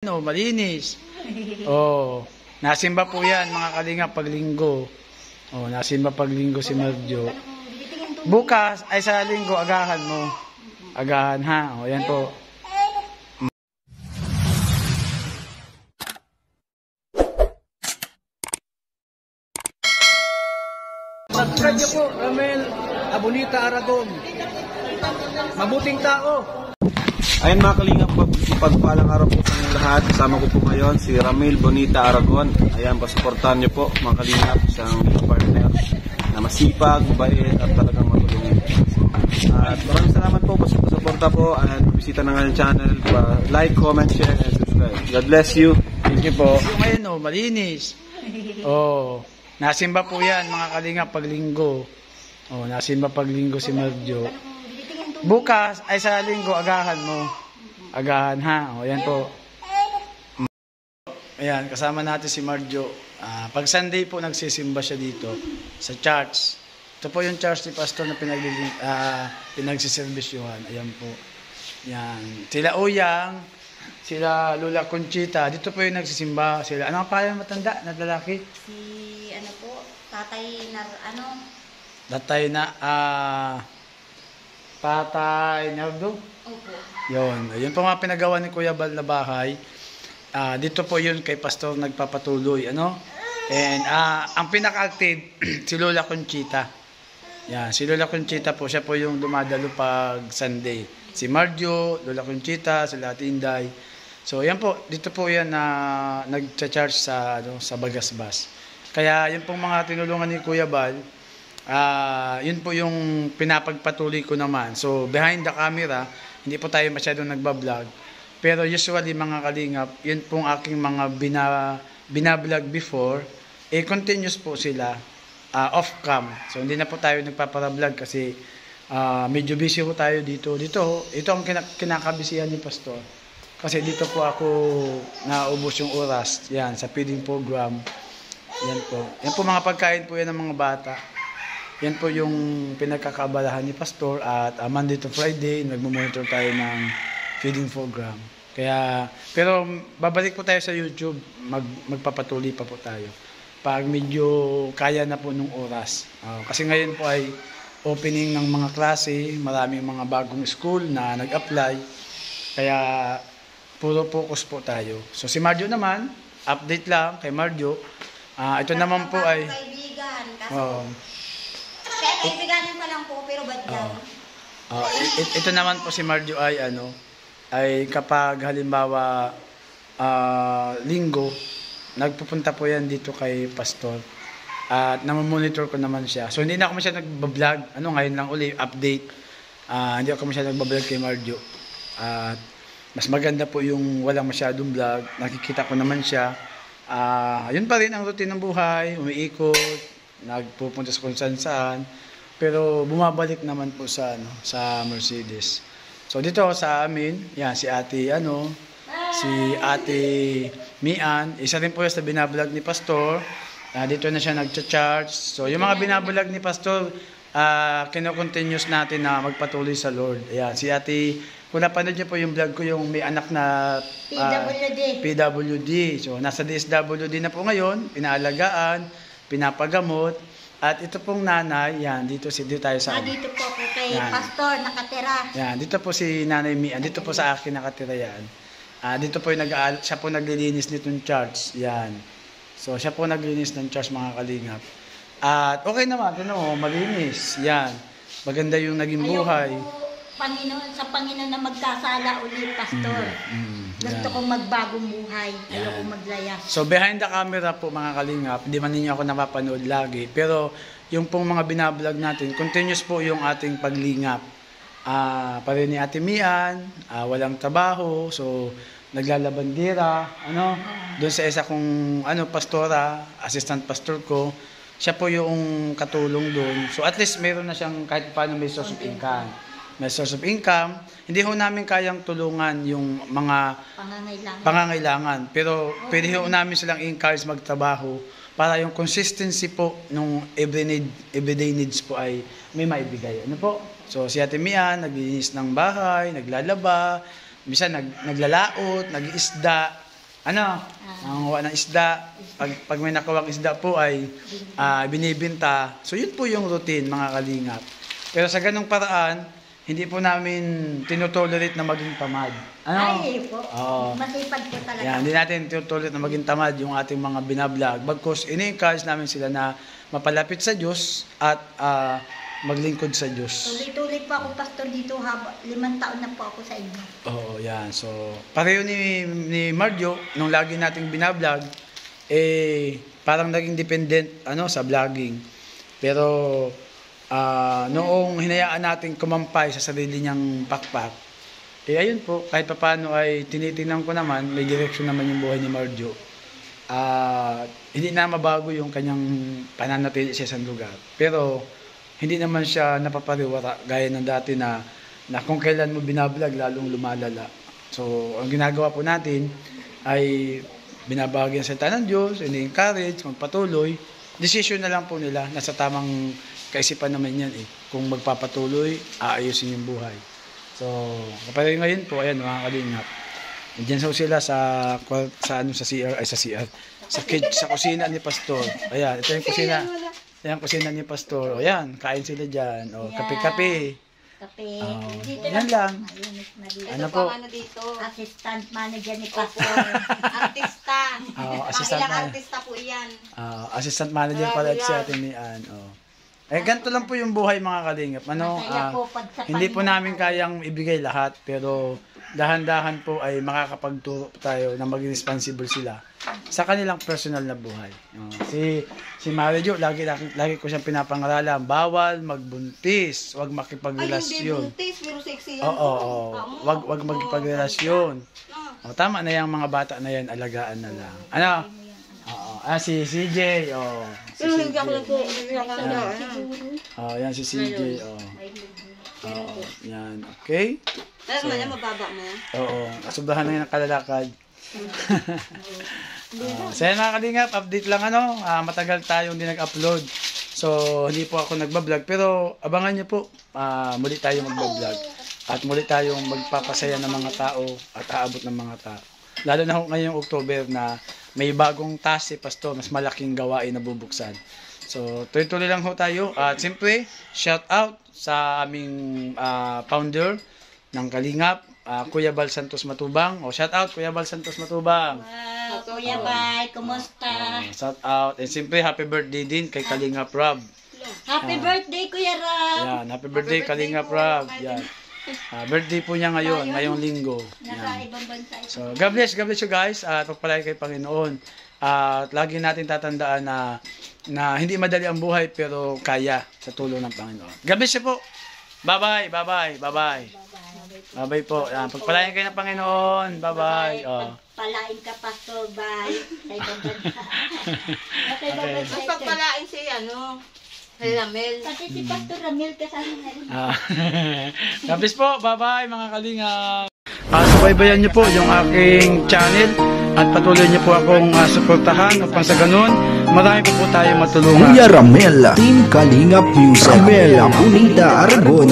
No, malinis. Oh, nasimba po 'yan mga kalingap pag linggo. Oh, nasimba pag linggo si Marjo. Bukas ay sa linggo agahan mo. Agahan ha. Oh, 'yan po. Subscribe niyo po, Ramel Abonita Aragon. Mabuting tao. Ayan mga kalingap, pagpalang araw po sa inyong lahat. Kasama ko po ngayon si Ramel Bonita Aragon. Ayan, pasuportahan niyo po mga kalingap, isang partner na masipag, mabait at talagang matulungin. At maraming salamat po sa pasuporta po at bisita ng kanyang channel. Like, comment, share, and subscribe. God bless you. Thank you po. Ngayon oh, malinis. Oh, nasimba po 'yan mga kalingap pag linggo. Oh, nasimba pag linggo si Marjo. Bukas ay sa linggo agahan mo. Agahan ha. O yan po. Ayan, kasama natin si Marjo. Pag Sunday po nagsisimba siya dito sa church. Ito po yung church ni Pastor na pinagsiservisyuhan. Ayan po. Yan. Sila Uyang, sila Lola Conchita. Dito po yung nagsisimba. Sila, ano ang pangalan matanda na lalaki? Si ano po, tatay na ano? Tatay na, Patay Nardo? Opo. Yun. Yun po mga pinagawa ni Kuya Bal na bahay. Dito po yun kay Pastor nagpapatuloy. Ano? And ang pinaka-active, si Lola Conchita. Yan. Si Lola Conchita po, siya po yung dumadalo pag Sunday. Si Marjo, Lola Conchita, sila Tinday. So yan po, dito po yan na nag-charge sa Bagasbas. Kaya yun pong mga tinulungan ni Kuya Bal. Yun po yung pinapagpatuloy ko naman. So, behind the camera, hindi po tayo masyadong nagbablog. Pero usually, mga kalingap, yun pong aking mga binablog before, continuous po sila off-cam. So, hindi na po tayo nagpaparablog kasi medyo busy po tayo dito. Ito ang kinakabisihan ni Pastor. Kasi dito po ako naubos yung oras. Yan, sa feeding program. Yan po. Yan po mga pagkain po yan ng mga bata. Yan po yung pinagkakaabalahan ni Pastor at Monday to Friday, nagmo-monitor tayo ng feeding program. Pero babalik po tayo sa YouTube, magpapatuloy pa po tayo. Pag medyo kaya na po nung oras. Kasi ngayon po ay opening ng mga klase, maraming mga bagong school na nag-apply. Kaya puro focus po tayo. So si Marjo naman, update lang kay Marjo. Ito naman po ay... Kaibigan, kaya kaibiganin pa lang po, pero bad lang. Ito naman po si Marjo ay kapag halimbawa linggo, nagpupunta po yan dito kay Pastor. At namamonitor ko naman siya. So hindi na ako masyadong nagbablog. Ngayon lang uli, update. Hindi ako masyadong nagbablog kay Marjo. At mas maganda po yung walang masyadong vlog. Nakikita ko naman siya. Yun pa rin ang routine ng buhay. Umiikot. Nagpupunta sa kung saan. Pero bumabalik naman po sa Mercedes. So dito sa amin, yan si Ate si Ate Mian, isa rin po sa binablog ni Pastor. Dito na siya nagcha-charge. So yung mga binablog ni Pastor, kino-continuous natin na magpatuloy sa Lord. Ayan, si Ate, kung napanood niyo po yung vlog ko, yung may anak na PWD. So nasa DSWD na po ngayon, pinaalagaan, pinapagamot. At ito pong nanay, yan, dito tayo sa... Dito po ako kay Pastor, nakatira. Yan, dito po si Nanay Mian, dito po sa akin nakatira yan. Dito po siya po naglilinis nitong church, yan. So, siya po naglilinis ng church, mga kalingap. At okay naman, malinis, yan. Maganda yung naging buhay. Sa Panginoon na magkasala ulit, Pastor. Gusto kong magbagong buhay. Ayoko maglaya. So, behind the camera po, mga kalingap, hindi man ninyo ako napapanood lagi. Pero, yung pong mga binablog natin, continuous po yung ating paglingap. Pare ni Ate Mian, walang trabaho. So, naglalabandira. Doon sa isa kong pastora, assistant pastor ko. Siya po yung katulong doon. So, at least meron na siyang kahit paano may source of income. May source of income. Hindi ho namin kayang tulungan yung mga pangangailangan. Pero pwede ho namin silang encourage magtrabaho para yung consistency po nung everyday needs po ay may maibigay. So si Ate Mian, naglilinis ng bahay, naglalaba, minsan naglalaot, nag-iisda. nangunguha ng isda. Pag may nakuwang isda po ay binibinta. So yun po yung routine, mga kalingap. Pero sa ganung paraan, hindi po namin tinutolerate na maging tamad. Ay, po. Oo. Masipag po talaga. Yan, hindi natin tinutolerate na maging tamad yung ating mga binablog. Bagkus, ini-encourage namin sila na mapalapit sa Diyos at maglingkod sa Diyos. Tuloy-tuloy po ako, Pastor, dito. 5 taon na po ako sa inyo. Oo, yan. So, pareho ni Marjo, nung lagi nating binablog, parang naging dependent sa vlogging. Pero, noong hinayaan natin kumampay sa sarili niyang pakpak, ayun po, kahit papaano ay tinitingnan ko naman, may direksyon naman yung buhay ni Marjo. Hindi na mabago yung kanyang pananatili sa isang lugar. Pero, hindi naman siya napapariwara gaya ng dati na kung kailan mo binablog, lalong lumalala. So, ang ginagawa po natin ay binabahagi ang salita ng Diyos, ini-encourage, magpatuloy. Decision na lang po nila, nasa tamang kaisipan naman yan kung magpapatuloy, aayusin yung buhay. So, kapag ngayon po, ayan, mga kalingap. Diyan sila sa CR, sa kusina ni Pastor. Ayan, ito yung kusina. Ayan, kusina ni Pastor. O yan, kain sila dyan. O, kape-kape. Kape. Yan lang. Ano po? Dito? Assistant manager ni Pastor. Artista. Assistant Ilang manager. artista po yan. Assistant manager pala si Ate Mian. Ganito lang po yung buhay, mga kalingap. Masaya po pag sa Hindi po Panginoon. namin kayang ibigay lahat, pero dahan-dahan po ay makakapagturo tayo na maging responsible sila sa kanilang personal na buhay. Si Marijo, lagi ko siyang pinapangaralan, bawal magbuntis, wag Ay, hindi makipagrelasyon. buntis, pero sexy yan. Oo. Wag magkipagrelasyon. Tama na yung mga bata na yan, alagaan na lang. Si CJ. Si Hindi ako CJ. nagpo-siguro. Yan si CJ. Yan, okay? Alam mo yan, mababa mo yan. Oo, sobrahan na yun ang kalalakad. So yan, mga kalingap, update lang matagal tayong hindi nag-upload. So, hindi po ako nagbablog, pero abangan nyo po, muli tayong magbablog. At muli tayong magpapasaya ng mga tao at aabot ng mga tao. Lalo na ngayong October na may bagong task si Pastor, mas malaking gawain na bubuksan. So, tuloy-tuloy lang ho tayo. At siyempre, shout out sa aming founder ng Kalingap, Kuya Bal Santos Matubang. Shout out, Kuya Bal Santos Matubang. Wow, Kuya Bay, kumusta? Shout out. And siyempre, happy birthday din kay Kalingap Rob. Happy birthday, Kuya Rob! Yan, happy birthday Kalingap Rob. Yan. Birthday po niya ngayong linggo. Nasa Yan. ibang bansa. So, God bless you guys. At pagpalay kay Panginoon. At lagi natin tatandaan na hindi madali ang buhay pero kaya sa tulong ng Panginoon. God bless you po. Bye-bye, bye-bye, bye-bye. Bye-bye po. Pagpalain kayo ng Panginoon. Bye-bye. Palain ka, Pastor Bay. Sa ibang bansa. Sa ibang bansa. Mas pagpalain si Ramel. Kasi si Pastor Ramel kasama na rin. God bless po. Bye-bye, mga kalingap. Subaybayan niyo po yung aking channel at patuloy niyo po akong suportahan upang sa ganun marami po tayo matulungan. Kuya Ramel, Team Kalingap Music, Ramel Bonita Aragon.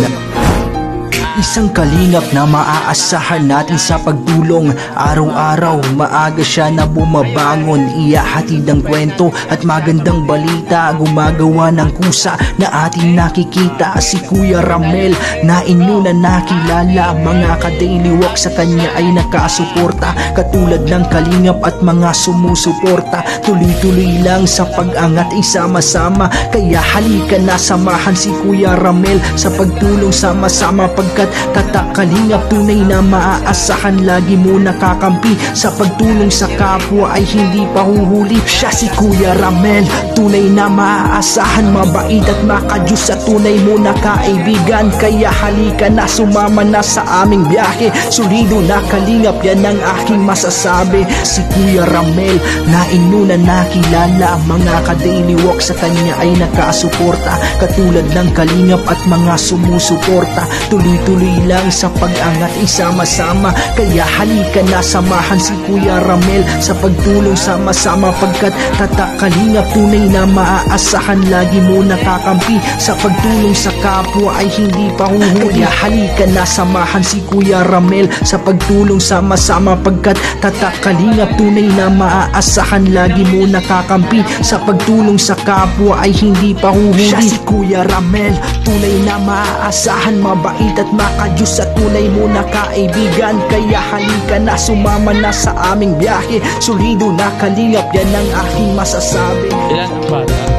Isang kalingap na maaasahan natin sa pagtulong. Araw-araw, maaga siya na bumabangon. Iyahatid ang kwento at magandang balita. Gumagawa ng kusa na ating nakikita. Si Kuya Ramel na inyo na nakilala. Mga ka-daily walk sa kanya ay nakasuporta. Katulad ng kalingap at mga sumusuporta. Tuloy-tuloy lang sa pag-angat ay sama-sama. Kaya halika na samahan si Kuya Ramel sa pagtulong sama-sama pagkat katakalingap tunay na maaasahan. Lagi mo nakakampi sa pagtulong sa kapwa ay hindi pa huhuli. Siya si Kuya Ramel, tunay na maaasahan, mabait at makajus sa tunay mo na kaibigan. Kaya halika na sumama na sa aming biyahe. Solido na kalingap, yan ang aking masasabi. Si Kuya Ramel na inyo na nakilala. Mga ka-daily walk sa kanya ay nakasuporta. Katulad ng kalingap at mga sumusuporta. Tuloy-tuloy tuloy lang sa pag-angat ay sama-sama. Kaya halika na, samahan si Kuya Ramel sa pagtulong sama-sama, pagkat Tatak Kalingap tunay na maaasahan, lagi mo nakakampi sa pagtulong sa kapwa ay hindi pa huhuli. Kaya halika na, samahan si Kuya Ramel sa pagtulong sama-sama, pagkat Tatak Kalingap tunay na maaasahan, lagi mo nakakampi sa pagtulong sa kapwa ay hindi pa huhuli. Siya si Kuya Ramel, tunay na maaasahan, mabait at makajus at tunay mo na kaibigan. Kaya halika na, sumama na sa aming biyahe, solido na kalingap, yan ang aking masasabi. Ilan ang bata?